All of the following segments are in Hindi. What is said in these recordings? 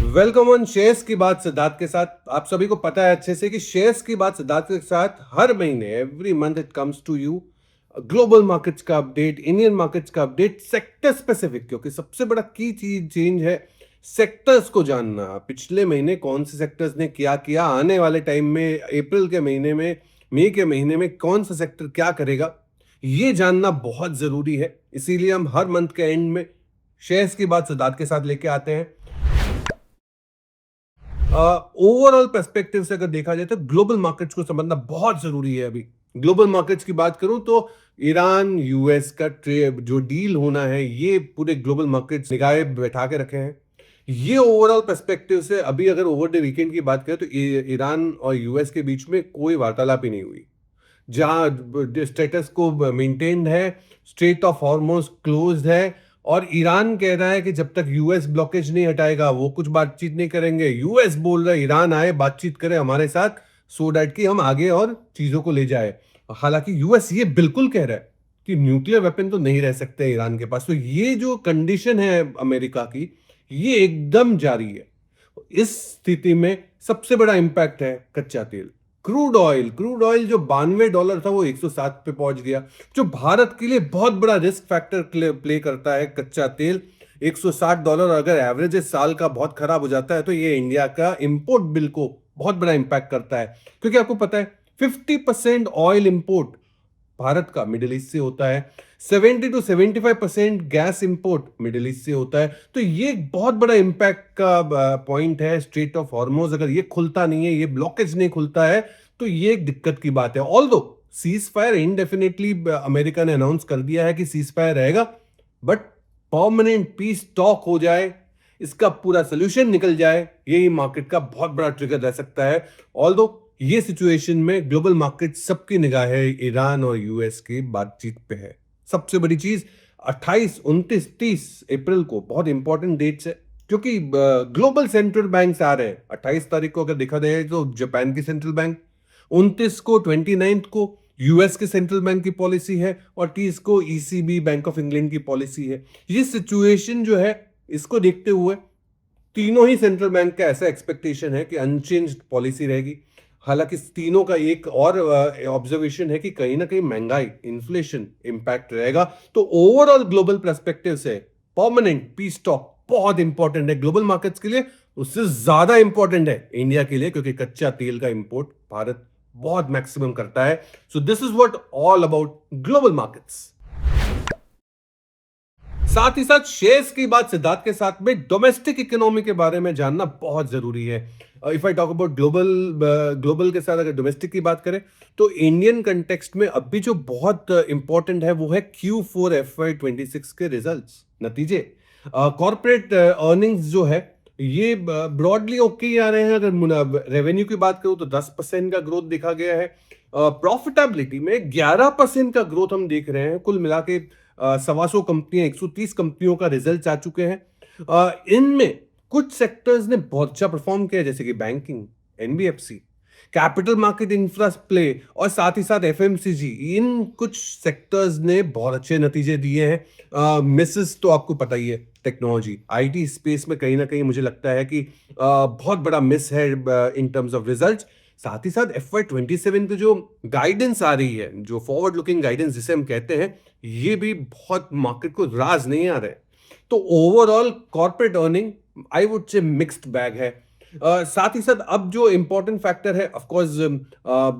वेलकम ऑन शेयर्स की बात सिद्धार्थ के साथ। आप सभी को पता है अच्छे से कि शेयर्स की बात सिद्धार्थ के साथ हर महीने every month it comes to you global markets का अपडेट, इंडियन मार्केट्स का अपडेट, सेक्टर स्पेसिफिक, क्योंकि सबसे बड़ा की चीज चेंज है सेक्टर्स को जानना। पिछले महीने कौन से सेक्टर्स ने क्या किया, आने वाले टाइम में अप्रैल के महीने में, मई के महीने में कौन सा सेक्टर क्या करेगा, ये जानना बहुत जरूरी है। इसीलिए हम हर मंथ के एंड में शेयर्स की बात सिद्धार्थ के साथ लेके आते हैं। ओवरऑल पर्सपेक्टिव से अगर देखा जाए तो ग्लोबल मार्केट्स को समझना बहुत जरूरी है। अभी ग्लोबल मार्केट्स की बात करूं तो ईरान यूएस का ट्रेड जो डील होना है, ये पूरे ग्लोबल मार्केट्स निगाहे बैठा के रखे हैं। ये ओवरऑल पर्सपेक्टिव से अभी अगर ओवर द वीकेंड की बात करें तो ईरान और यूएस के बीच में कोई वार्तालाप ही नहीं हुई। जहां स्टेटस को मेंटेन्ड है, स्ट्रेट ऑफ हॉर्मोज क्लोज्ड है, और ईरान कह रहा है कि जब तक यूएस ब्लॉकेज नहीं हटाएगा वो कुछ बातचीत नहीं करेंगे। यूएस बोल रहा है ईरान आए, बातचीत करे हमारे साथ, सो दैट कि हम आगे और चीजों को ले जाए। हालांकि यूएस ये बिल्कुल कह रहा है कि न्यूक्लियर वेपन तो नहीं रह सकते ईरान के पास। तो ये जो कंडीशन है अमेरिका की, ये एकदम जारी है। इस स्थिति में सबसे बड़ा इंपैक्ट है कच्चा तेल। क्रूड ऑयल जो $92 था वो 107 पे पहुंच गया, जो भारत के लिए बहुत बड़ा रिस्क फैक्टर प्ले करता है। कच्चा तेल $160 अगर एवरेज साल का बहुत खराब हो जाता है तो ये इंडिया का इंपोर्ट बिल को बहुत बड़ा इंपैक्ट करता है। क्योंकि आपको पता है 50% ऑयल इंपोर्ट भारत का मिडिल ईस्ट से होता है, 70 to 75% gas import middle east से होता है। तो ये एक बहुत बड़ा इंपैक्ट का पॉइंट है। स्ट्रेट ऑफ हॉर्मोज अगर ये खुलता नहीं है, ये ब्लॉकेज नहीं खुलता है, तो ये एक दिक्कत की बात है। Although cease fire indefinitely America ने अनाउंस कर दिया है कि सीज फायर रहेगा, बट परमानेंट पीस टॉक हो जाए, इसका पूरा सोल्यूशन निकल जाए, यही मार्केट का बहुत बड़ा ट्रिगर रह सकता है। ऑल्दो ये सिचुएशन में ग्लोबल मार्केट सबकी निगाह है ईरान और यूएस की बातचीत पे है। सबसे बड़ी चीज 28, 29, 30 अप्रैल को बहुत इंपॉर्टेंट डेट्स है, क्योंकि ग्लोबल सेंट्रल बैंक आ रहे हैं। 28 तारीख को अगर देखा जाए तो जापान की सेंट्रल बैंक, 29 को 29 को यूएस के सेंट्रल बैंक की पॉलिसी है, और 30 को ईसीबी बैंक ऑफ इंग्लैंड की पॉलिसी है। ये सिचुएशन जो है, इसको देखते हुए तीनों ही सेंट्रल बैंक का ऐसा एक्सपेक्टेशन है कि अनचेंज्ड पॉलिसी रहेगी। हालांकि तीनों का एक और ऑब्जर्वेशन है कि कहीं ना कहीं महंगाई, इन्फ्लेशन इंपैक्ट रहेगा। तो ओवरऑल ग्लोबल पर्सपेक्टिव से परमानेंट पीस टॉक बहुत इंपॉर्टेंट है ग्लोबल मार्केट्स के लिए। उससे ज्यादा इंपॉर्टेंट है इंडिया के लिए, क्योंकि कच्चा तेल का इंपोर्ट भारत बहुत मैक्सिमम करता है। So this is what all about global markets. साथ ही साथ शेयर्स की बात सिद्धार्थ के साथ में डोमेस्टिक इकोनॉमी के बारे में जानना बहुत जरूरी है। If I talk about global के साथ अगर डोमेस्टिक की बात करें तो इंडियन कंटेक्स्ट में अभी जो बहुत इंपॉर्टेंट है वो है Q4 FY26 के रिजल्ट्स, नतीजे। कॉर्पोरेट अर्निंग्स जो है ये ब्रॉडली ओके ही आ रहे हैं। अगर रेवेन्यू की बात करूं तो 10% का ग्रोथ देखा गया है। प्रॉफिटेबिलिटी में 11% का ग्रोथ हम देख रहे हैं। कुल मिला के 125 कंपनियां, 130 कंपनियों का रिजल्ट आ चुके हैं। इनमें कुछ सेक्टर्स ने बहुत अच्छा परफॉर्म किया, जैसे कि banking, NBFC, capital market, infra play, और साथ ही साथ एफएमसीजी। इन कुछ सेक्टर्स ने बहुत अच्छे नतीजे दिए हैं। मिसेस तो आपको पता ही है, टेक्नोलॉजी, आईटी स्पेस में कहीं ना कहीं मुझे लगता है कि बहुत बड़ा मिस है इन टर्म्स ऑफ रिजल्ट। साथ ही साथ FY27 पे जो गाइडेंस आ रही है, जो फॉरवर्ड लुकिंग गाइडेंस जिसे हम कहते हैं, ये भी बहुत मार्केट को राज नहीं आ रहा है। तो overall corporate earning I would say mixed bag है। साथ ही साथ अब जो इंपॉर्टेंट फैक्टर है, ऑफ कोर्स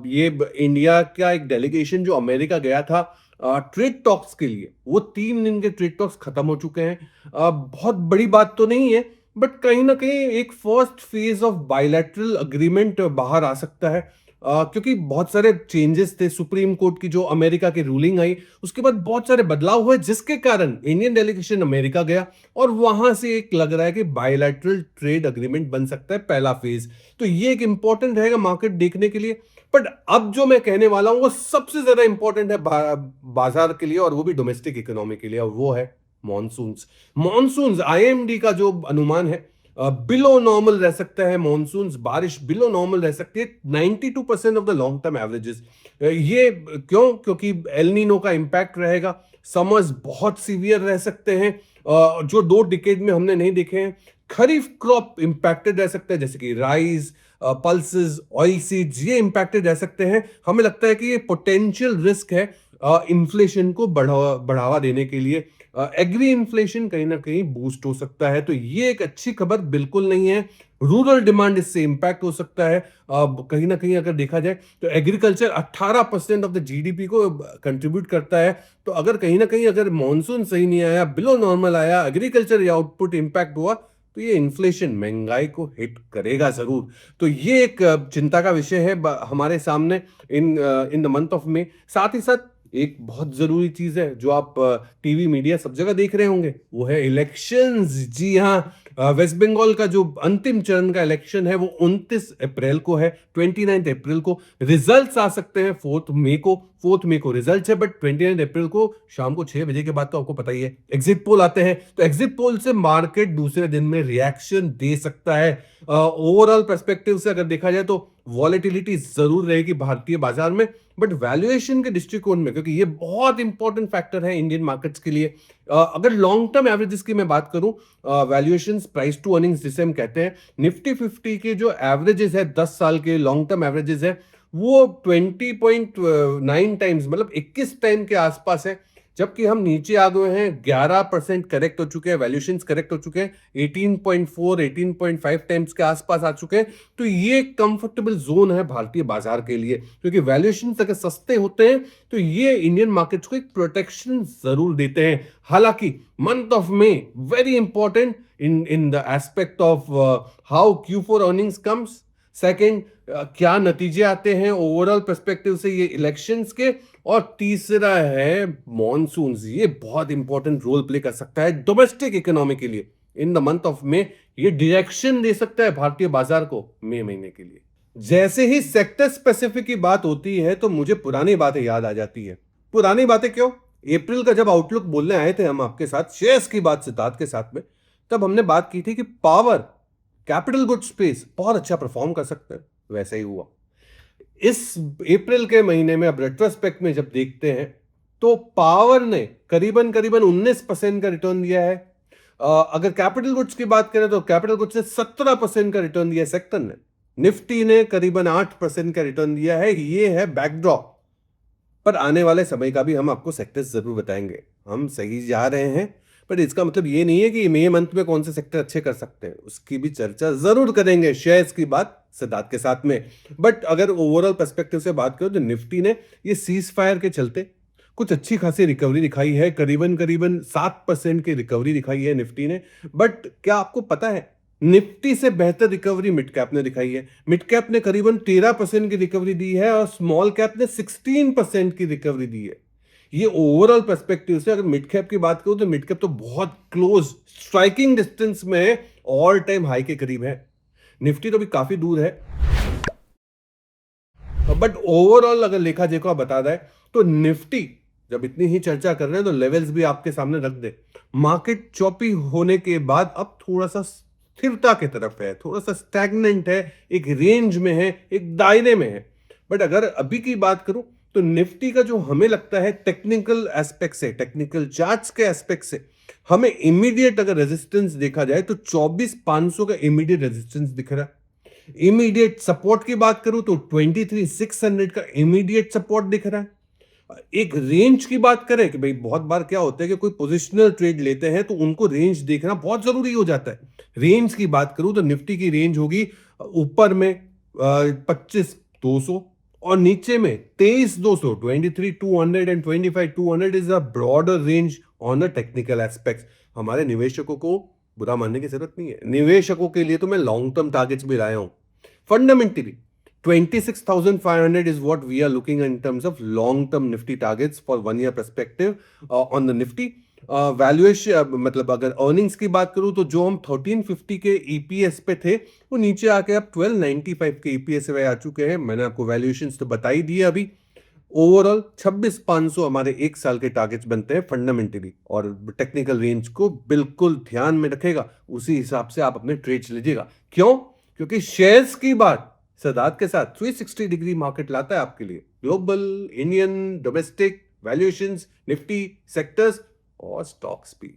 ये इंडिया का एक डेलीगेशन जो अमेरिका गया था ट्रेड टॉक्स के लिए, वो 3 दिन के ट्रेड टॉक्स खत्म हो चुके हैं। बहुत बड़ी बात तो नहीं है, बट कहीं ना कहीं एक first phase of bilateral agreement बाहर आ सकता है। क्योंकि बहुत सारे चेंजेस थे, सुप्रीम कोर्ट की जो अमेरिका की रूलिंग आई उसके बाद बहुत सारे बदलाव हुए, जिसके कारण इंडियन डेलीगेशन अमेरिका गया, और वहां से एक लग रहा है कि बायलैटरल ट्रेड अग्रीमेंट बन सकता है, पहला फेज। तो ये एक इंपॉर्टेंट रहेगा मार्केट देखने के लिए। बट अब जो मैं कहने वाला हूं वो सबसे ज्यादा इंपॉर्टेंट है बाजार के लिए, और वो भी डोमेस्टिक इकोनॉमी के लिए, और वो है मॉनसून्स। मॉनसून्स आईएमडी का जो अनुमान है, बिलो नॉर्मल रह सकता है। मॉनसून्स बारिश बिलो नॉर्मल रह सकती है 92% of the long term averages. ये क्यों? क्योंकि एल नीनो का इंपैक्ट रहेगा, समर्स बहुत सीवियर रह सकते हैं, जो 2 डिकेड में हमने नहीं देखे हैं। खरीफ क्रॉप इम्पैक्टेड रह सकता है, जैसे कि राइस, पल्सेस, ऑयल सीड्स, ये इम्पैक्टेड रह सकते हैं। हमें लगता है कि ये पोटेंशियल रिस्क है इन्फ्लेशन को बढ़ावा देने के लिए। एग्री इन्फ्लेशन कहीं ना कहीं बूस्ट हो सकता है, तो ये एक अच्छी खबर बिल्कुल नहीं है। रूरल डिमांड इससे इम्पैक्ट हो सकता है। कहीं ना कहीं अगर देखा जाए तो एग्रीकल्चर 18% ऑफ द जीडीपी को कंट्रीब्यूट करता है। तो अगर कहीं ना कहीं अगर मानसून सही नहीं आया, बिलो नॉर्मल आया, एग्रीकल्चर आउटपुट इम्पैक्ट हुआ, तो ये इन्फ्लेशन महंगाई को हिट करेगा जरूर। तो ये एक चिंता का विषय है हमारे सामने in in the month of May. साथ ही साथ एक बहुत जरूरी चीज है जो आप टीवी मीडिया सब जगह देख रहे होंगे, वो है इलेक्शंस। जी हाँ, वेस्ट बंगाल का जो अंतिम चरण का इलेक्शन है वो 29 अप्रैल को है। 29 अप्रैल को रिजल्ट्स आ सकते हैं। 4 मई को रिजल्ट है, बट 29 अप्रैल को शाम को 6 बजे के बाद तो आपको पता ही है एग्जिट पोल आते हैं। तो एग्जिट पोल से मार्केट दूसरे दिन में रिएक्शन दे सकता है। ओवरऑल पर्सपेक्टिव से अगर देखा जाए तो वॉलेटिलिटी जरूर रहेगी भारतीय बाजार में, बट वैल्यूएशन के दृष्टिकोण में, क्योंकि ये बहुत इंपॉर्टेंट फैक्टर है इंडियन मार्केट्स के लिए। अगर लॉन्ग टर्म एवरेजेस की मैं बात करूं, वैल्यूएशन प्राइस टू अर्निंग्स जिसे हम कहते हैं, निफ्टी 50 के जो एवरेजेस है 10 साल के लॉन्ग टर्म एवरेजेस है वो 20.9 टाइम्स, मतलब 21 टाइम के आसपास है। जबकि हम नीचे आ गए हैं, 11% करेक्ट हो चुके हैं, वैल्यूएशंस करेक्ट हो चुके हैं, 18.4 18.5 टाइम्स के आसपास आ चुके हैं। तो ये कंफर्टेबल जोन है भारतीय बाजार के लिए, क्योंकि वैल्यूएशंस अगर सस्ते होते हैं तो ये इंडियन मार्केट्स को एक प्रोटेक्शन जरूर देते हैं। हालांकि month of may very important in the aspect of how Q4 earnings comes. Second, क्या नतीजे आते हैं ओवरऑल पर्सपेक्टिव से ये इलेक्शंस के। और तीसरा है मॉनसून, ये बहुत इंपॉर्टेंट रोल प्ले कर सकता है डोमेस्टिक इकोनॉमी के लिए इन द मंथ ऑफ मे। ये डायरेक्शन दे सकता है भारतीय बाजार को मई महीने के लिए। जैसे ही सेक्टर स्पेसिफिक की बात होती है तो मुझे पुरानी बातें याद आ जाती है। पुरानी बातें क्यों? अप्रैल का जब आउटलुक बोलने आए थे हम आपके साथ शेयर्स की बात सिद्धार्थ के साथ में, तब हमने बात की थी कि पावर, कैपिटल गुड स्पेस बहुत अच्छा परफॉर्म कर सकते हैं। वैसा ही हुआ इस अप्रैल के महीने में। अब रेट्रोस्पेक्ट में जब देखते हैं तो पावर ने करीबन करीबन 19% का रिटर्न दिया है। अगर कैपिटल गुड्स की बात करें तो कैपिटल गुड्स ने 17% का रिटर्न दिया है सेक्टर ने। निफ्टी ने करीबन 8% का रिटर्न दिया है। ये है बैकड्रॉप। पर आने वाले समय का भी हम आपको सेक्टर्स जरूर बताएंगे। हम सही जा रहे हैं, पर इसका मतलब ये नहीं है कि मई मंथ में कौन से सेक्टर अच्छे कर सकते हैं, उसकी भी चर्चा जरूर करेंगे शेयर्स की बात सिद्धार्थ के साथ में। बट अगर ओवरऑल पर्सपेक्टिव से बात करो तो निफ्टी ने ये सीज फायर के चलते कुछ अच्छी खासी रिकवरी दिखाई है। करीबन करीबन 7% की रिकवरी दिखाई है निफ्टी ने। बट क्या आपको पता है निफ्टी से बेहतर रिकवरी मिड कैप ने दिखाई है। मिड कैप ने करीबन 13% की रिकवरी दी है और स्मॉल कैप ने 16% की रिकवरी दी है। ये ओवरऑल पर्सपेक्टिव से अगर मिड कैप की बात करूं तो मिड कैप तो बहुत क्लोज स्ट्राइकिंग डिस्टेंस में ऑल टाइम हाई के करीब है। निफ्टी तो भी काफी दूर है। बट ओवरऑल अगर लेखा देखा बता रहा है तो निफ्टी, जब इतनी ही चर्चा कर रहे हैं तो लेवल्स भी आपके सामने रख दे। मार्केट चॉपी होने के बाद अब थोड़ा सा स्थिरता की तरफ है, थोड़ा सा स्टैग्नेंट है, एक रेंज में है, एक दायरे में है। बट अगर अभी की बात करूं तो निफ्टी का जो हमें लगता है टेक्निकल एस्पेक्ट से, टेक्निकल चार्ट्स के एस्पेक्ट से हमें इमीडिएट अगर रेजिस्टेंस देखा जाए तो 24,500 का इमीडिएट रेजिस्टेंस दिख रहा है। इमीडिएट सपोर्ट की बात करूं तो 23,600 का इमीडिएट सपोर्ट दिख रहा है। एक रेंज की बात करें कि भाई बहुत बार क्या होता है कि कोई पोजिशनल ट्रेड लेते हैं तो उनको रेंज देखना बहुत जरूरी हो जाता है। रेंज की बात करूं तो निफ्टी की रेंज होगी ऊपर में 25,200 और नीचे में 23,200, 23,200 and 25,200 is a broader range on a technical aspect. हमारे निवेशकों को बुरा मानने की जरूरत नहीं है, निवेशकों के लिए तो मैं लॉन्ग टर्म टारगेट्स भी लाया हूं। Fundamentally 26,500 is what we are looking in terms of long-term Nifty targets for 1 year perspective on the Nifty. Valuation मतलब अगर अर्निंग्स की बात करूं तो जो हम 1350 के ईपीएस पे थे वो नीचे आके अब 1295 के ईपीएस पे आ चुके हैं। मैंने आपको वैल्यूएशंस तो बता ही दिए अभी। ओवरऑल 26,500 हमारे एक साल के टारगेट्स बनते हैं फंडामेंटली, और टेक्निकल रेंज को बिल्कुल ध्यान में रखेगा, उसी हिसाब से आप अपने ट्रेड्स लीजिएगा। क्यों? क्योंकि शेयर्स की बात सिद्धार्थ के साथ 360 डिग्री मार्केट लाता है आपके लिए। Global, Indian, domestic, valuations, Nifty, sectors और स्टॉक्स भी।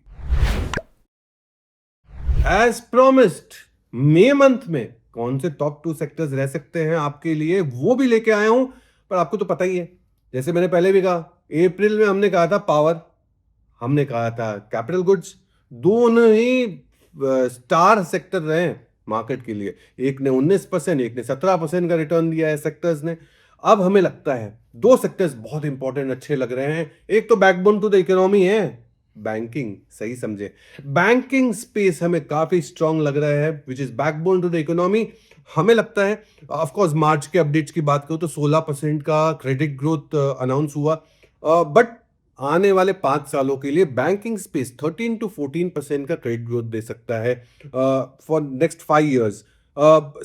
एज प्रॉमिस्ड मई मंथ में कौन से टॉप 2 सेक्टर्स रह सकते हैं आपके लिए, वो भी लेके आया हूं। पर आपको तो पता ही है, जैसे मैंने पहले भी कहा, अप्रैल में हमने कहा था पावर, हमने कहा था कैपिटल गुड्स, दोनों ही स्टार सेक्टर रहे हैं मार्केट के लिए। एक ने 19%, एक ने 17% का रिटर्न दिया है सेक्टर्स ने। अब हमें लगता है दो सेक्टर्स बहुत इंपॉर्टेंट अच्छे लग रहे हैं। एक तो बैकबोन टू द इकोनॉमी है बैंकिंग, सही समझे, बैंकिंग स्पेस हमें काफी स्ट्रांग लग रहा है, which is backbone to the economy. हमें लगता है, ऑफ कोर्स मार्च के अपडेट्स की बात करूं तो 16% का क्रेडिट ग्रोथ अनाउंस हुआ, बट आने वाले 5 सालों के लिए बैंकिंग स्पेस 13 to 14% का क्रेडिट ग्रोथ दे सकता है फॉर नेक्स्ट 5 इयर्स।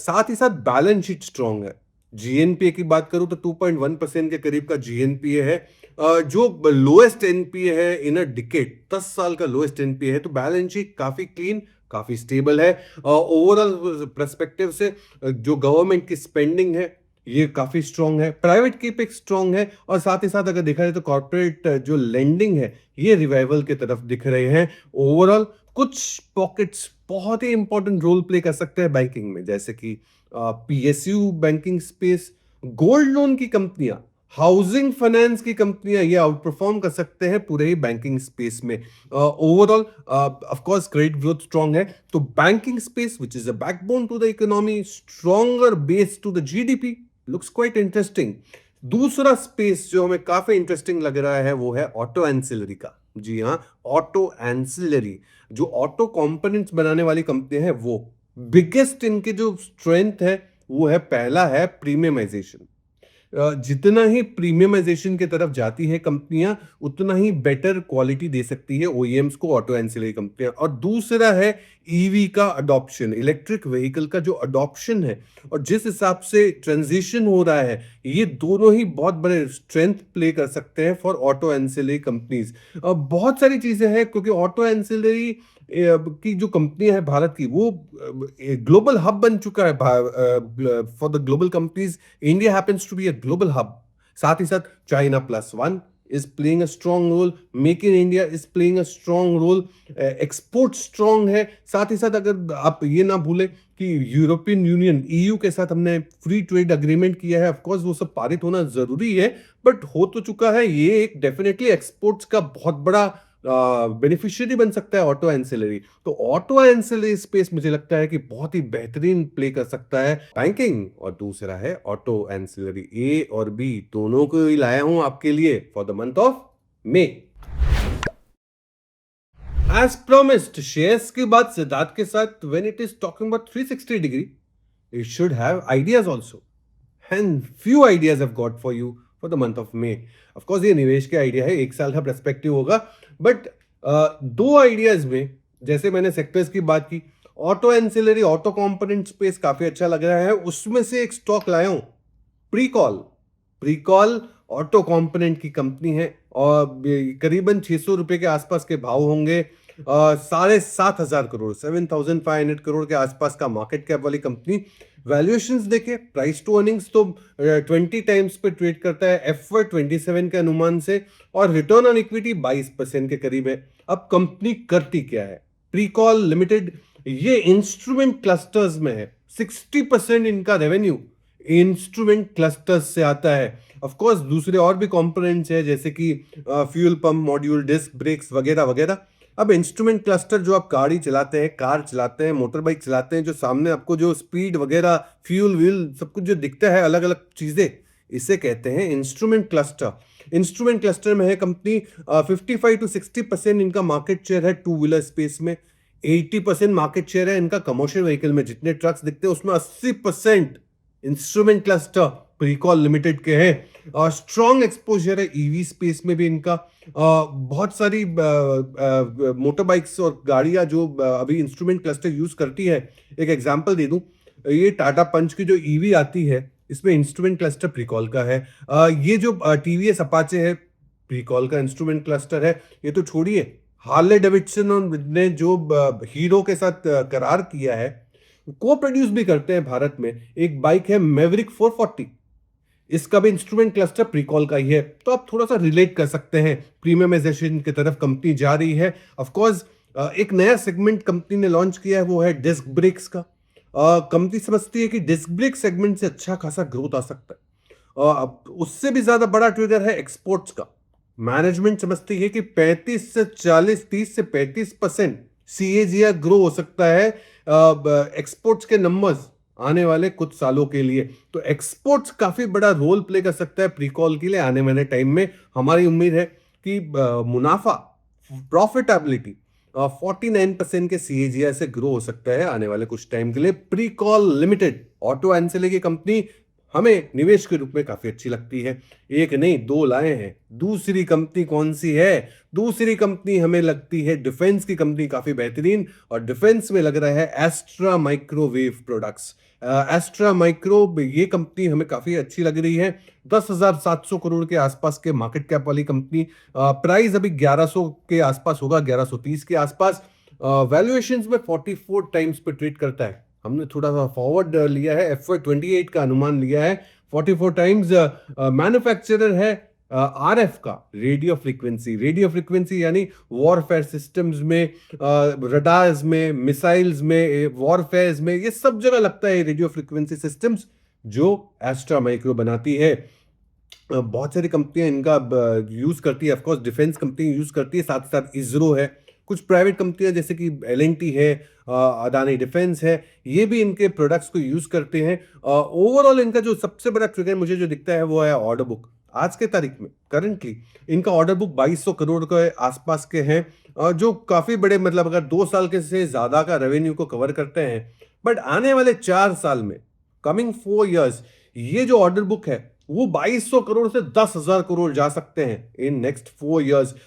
साथ ही साथ बैलेंस शीट स्ट्रांग है। जीएनपीए की बात करूं तो 2.1% के करीब का जीएनपीए है, जो लोएस्ट एनपीए है इन अ डिकेड, 10 साल का लोएस्ट एनपीए है। तो बैलेंस शीट काफी क्लीन, काफी स्टेबल है। ओवरऑल पर्सपेक्टिव से जो गवर्नमेंट की स्पेंडिंग है ये काफी स्ट्रांग है, प्राइवेट कीपिंग स्ट्रांग है, और साथ ही साथ अगर देखा जाए तो कॉर्पोरेट जो लेंडिंग है ये रिवाइवल की तरफ दिख रहे हैं। ओवरऑल कुछ पॉकेट्स बहुत ही इंपॉर्टेंट रोल प्ले कर सकते हैं बैंकिंग में, जैसे कि PSU banking space, gold loan की कंपनियां, हाउसिंग फाइनेंस की कंपनियां, ये आउट परफॉर्म कर सकते हैं पूरे ही बैंकिंग स्पेस में। Overall of course credit growth strong है, तो banking space which is a backbone to the economy, stronger base to the GDP, looks quite interesting. दूसरा स्पेस जो हमें काफी इंटरेस्टिंग लग रहा है वो है ऑटो एंसिलरी का। जी हाँ, ऑटो एंसिलरी, जो ऑटो कंपोनेंट्स बनाने वाली कंपनी है वो बिगेस्ट इनके जो स्ट्रेंथ है वो है, पहला है प्रीमियमाइजेशन। जितना ही प्रीमियमाइजेशन की तरफ जाती है कंपनियां, उतना ही बेटर क्वालिटी दे सकती है ओईएम्स को ऑटो एंसिलरी कंपनियां। और दूसरा है ईवी का अडॉप्शन, इलेक्ट्रिक व्हीकल का जो अडॉप्शन है और जिस हिसाब से ट्रांजिशन हो रहा है, ये दोनों ही बहुत बड़े स्ट्रेंथ प्ले कर सकते हैं फॉर ऑटो एंसिलरी कंपनीज। बहुत सारी चीजें हैं, क्योंकि ऑटो एंसिलरी की जो कंपनी है भारत की, वो ग्लोबल हब बन चुका है for the global companies. India happens to be a global hub. साथ ही साथ China plus one is playing a strong role, make in India is playing a strong role, export strong है। साथ ही साथ अगर आप ये ना भूलें कि यूरोपियन यूनियन ईयू के साथ हमने फ्री ट्रेड अग्रीमेंट किया है, ऑफ कोर्स वो सब पारित होना जरूरी है, बट हो तो चुका है। ये एक डेफिनेटली एक्सपोर्ट्स का बहुत बड़ा बेनिफिशियरी बन सकता है ऑटो एंसिलरी। तो ऑटो एंसिलरी स्पेस मुझे लगता है कि बहुत ही बेहतरीन प्ले कर सकता है बैंकिंग, और दूसरा है ऑटो एंसिलरी। ए और बी दोनों को ही लाया हूं आपके लिए for the month of May. As promised shares की बात सिद्धार्थ के साथ, when it is talking about 360 degree, it should have ideas also, and few ideas have got for you for the month of May. Of course ये निवेश के आइडिया है, 1 साल का पर्सपेक्टिव होगा, बट दो आइडियाज में, जैसे मैंने सेक्टर्स की बात की, auto ancillary, auto component space काफी अच्छा लग रहा है, उसमें से एक स्टॉक लाया हूं, प्रीकॉल। प्रीकॉल ऑटो कंपोनेंट की कंपनी है और करीबन 600 रुपए के आसपास के भाव होंगे। 7,500 करोड़, 7,500 करोड़ के आसपास का मार्केट कैप वाली कंपनी। वैल्यूएशंस देखे, प्राइस टू अर्निंग्स तो 20 टाइम्स पे ट्रेड करता है FY27 के अनुमान से, और रिटर्न ऑन इक्विटी 22% के करीब है। अब कंपनी करती क्या है प्रीकॉल लिमिटेड, ये इंस्ट्रूमेंट क्लस्टर्स में है। 60% इनका रेवेन्यू इंस्ट्रूमेंट क्लस्टर्स से आता है। ऑफ कोर्स दूसरे और भी कंपोनेंट्स है, जैसे कि fuel pump module, disc brakes वगैरह वगैरह। अब इंस्ट्रूमेंट क्लस्टर, जो आप गाड़ी चलाते हैं, कार चलाते हैं, मोटर बाइक चलाते हैं, जो सामने आपको जो स्पीड वगैरह, फ्यूल व्यूल सब कुछ जो दिखता है, अलग अलग चीजें, इसे कहते हैं इंस्ट्रूमेंट क्लस्टर। इंस्ट्रूमेंट क्लस्टर में है कंपनी, 55 to 60% इनका मार्केट शेयर है टू व्हीलर स्पेस में, 80% मार्केट शेयर है इनका कमर्शियल व्हीकल में। जितने ट्रक्स दिखते हैं उसमें 80% इंस्ट्रूमेंट क्लस्टर प्रीकॉल लिमिटेड के हैं। और स्ट्रॉन्ग एक्सपोजर है ईवी स्पेस में भी इनका। बहुत सारी मोटर बाइक्स और गाड़ियां जो अभी इंस्ट्रूमेंट क्लस्टर यूज करती है, एक एग्जांपल दे दूं, ये टाटा पंच की जो ईवी आती है, इसमें इंस्ट्रूमेंट क्लस्टर प्रीकॉल का है। ये जो टीवीएस अपाचे है, प्रीकॉल का इंस्ट्रूमेंट क्लस्टर है। ये तो छोड़िए, हार्ले डेविडसन ने जो हीरो के साथ करार किया है, को प्रोड्यूस भी करते हैं भारत में, एक बाइक है मैवरिक 440, इसका भी इंस्ट्रूमेंट क्लस्टर प्रीकॉल का ही है। तो आप थोड़ा सा रिलेट कर सकते हैं, प्रीमियमाइजेशन की तरफ कंपनी जा रही है। ऑफ कोर्स एक नया सेगमेंट कंपनी ने लॉन्च किया है, वो है डिस्क ब्रेक्स का। कंपनी समझती है कि डिस्क ब्रेक सेगमेंट से अच्छा खासा ग्रोथ आ सकता है। अब उससे भी ज्यादा बड़ा ट्रिगर है एक्सपोर्ट्स का। मैनेजमेंट समझती है कि 35 से 40, 30 से 35% सीएजीआर ग्रो हो सकता है एक्सपोर्ट्स के नंबर्स आने वाले कुछ सालों के लिए। तो एक्सपोर्ट्स काफी बड़ा रोल प्ले कर सकता है प्रीकॉल के लिए आने वाले टाइम में। हमारी उम्मीद है कि मुनाफा, प्रॉफिटेबिलिटी 49% के सीएजीआर से ग्रो हो सकता है आने वाले कुछ टाइम के लिए। प्रीकॉल लिमिटेड ऑटो एंसिलरी की कंपनी हमें निवेश के रूप में काफी अच्छी लगती है। एक नहीं, दो लाए हैं। दूसरी कंपनी कौन सी है? दूसरी कंपनी हमें लगती है डिफेंस की कंपनी काफी बेहतरीन, और डिफेंस में लग रहा है Astra microwave products. Astra micro, ये कंपनी हमें काफी अच्छी लग रही है। 10,700 करोड़ के आसपास के मार्केट कैप वाली कंपनी, प्राइस अभी 1100 के आसपास होगा, 1130 के आसपास। वैल्यूएशन में 44 टाइम्स पे ट्रेड करता है। हमने थोड़ा सा फॉरवर्ड लिया है, FY 28 का अनुमान लिया है 44 टाइम्स। मैन्युफैक्चरर है आरएफ का, रेडियो फ्रीक्वेंसी यानी वॉरफेयर सिस्टम्स में, रडार्स में, मिसाइल्स में, वॉरफेयर में, ये सब जगह लगता है रेडियो फ्रीक्वेंसी सिस्टम्स जो एस्ट्रा माइक्रो बनाती है। बहुत सारी कंपनियां इनका यूज करती है। Of course defence company use करती है, साथ साथ इसरो है, कुछ प्राइवेट कंपनियां जैसे कि एल है, अदानी डिफेंस है, ये भी इनके प्रोडक्ट्स को यूज करते हैं। ओवरऑल इनका जो सबसे बड़ा ट्रिगर मुझे जो दिखता है वो है ऑर्डर बुक। आज के तारीख में करंटली इनका ऑर्डर बुक 2200 करोड़ के आसपास के हैं, जो काफी बड़े, मतलब अगर 2 साल के से ज्यादा का रेवेन्यू को कवर करते हैं। बट आने वाले 4 साल में, कमिंग 4 years, ये जो ऑर्डर बुक है वो 2200 करोड़ से 10,000 करोड़ जा सकते हैं इन नेक्स्ट 4 years।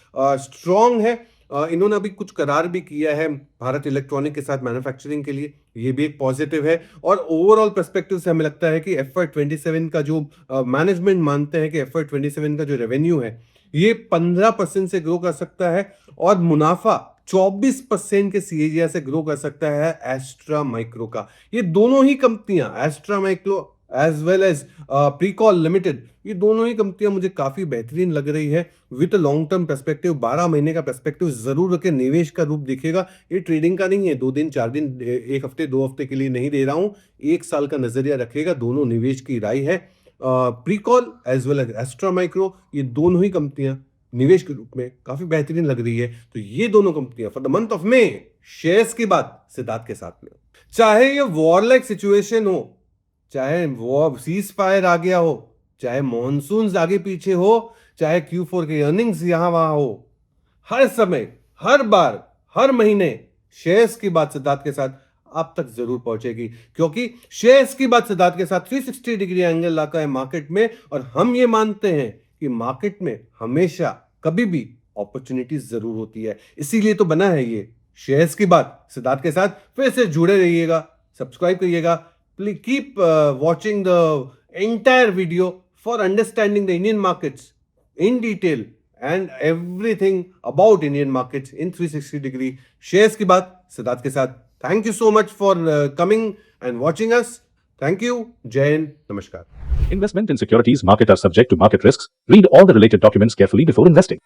स्ट्रॉन्ग है। इन्होंने अभी कुछ करार भी किया है भारत इलेक्ट्रॉनिक के साथ मैन्युफैक्चरिंग के लिए, ये भी एक पॉजिटिव है। और ओवरऑल पर्सपेक्टिव से हमें लगता है कि FY 27 का जो मैनेजमेंट मानते हैं कि FY 27 का जो रेवेन्यू है ये 15% से ग्रो कर सकता है, और मुनाफा 24% के सीएजीआर से ग्रो कर सकता है एस्ट्रा माइक्रो का। ये दोनों ही कंपनियां, Astra Micro as well as Pricol Limited, ये दोनों ही कंपनियां मुझे काफी बेहतरीन लग रही है। विद लॉन्ग टर्म पर्सपेक्टिव, 12 महीने का पर्सपेक्टिव जरूर रखें, निवेश का रूप दिखेगा। ये ट्रेडिंग का नहीं है, 2 दिन 4 दिन, 1 हफ्ते 2 हफ्ते के लिए नहीं दे रहा हूं। 1 साल का नजरिया रखेगा, दोनों निवेश की राय है। Pricol as well as Astra micro, ये दोनों ही कंपनियां निवेश के रूप में काफी बेहतरीन लग रही है। तो ये दोनों कंपनियां for the month of may, shares की बात सिद्धार्थ के साथ में, चाहे ये वॉर लाइक सिचुएशन हो, चाहे वो सीज फायर आ गया हो, चाहे मॉनसून आगे पीछे हो, चाहे Q4 के अर्निंग्स यहां वहां हो, हर समय, हर बार, हर महीने शेयर्स की बात सिद्धार्थ के साथ आप तक जरूर पहुंचेगी, क्योंकि शेयर्स की बात सिद्धार्थ के साथ 360 डिग्री एंगल लाता है मार्केट में। और हम ये मानते हैं कि मार्केट में हमेशा कभी भी अपॉर्चुनिटीज जरूर होती है, इसीलिए तो बना है ये शेयर्स की बात सिद्धार्थ के साथ। फिर से जुड़े रहिएगा, सब्सक्राइब करिएगा। Please keep watching the entire video for understanding the Indian markets in detail and everything about Indian markets in 360 degree. Shares की बात सिद्धार्थ के साथ। Thank you so much for coming and watching us. Thank you. Jai Hind. Namaskar. Investment in securities market are subject to market risks. Read all the related documents carefully before investing.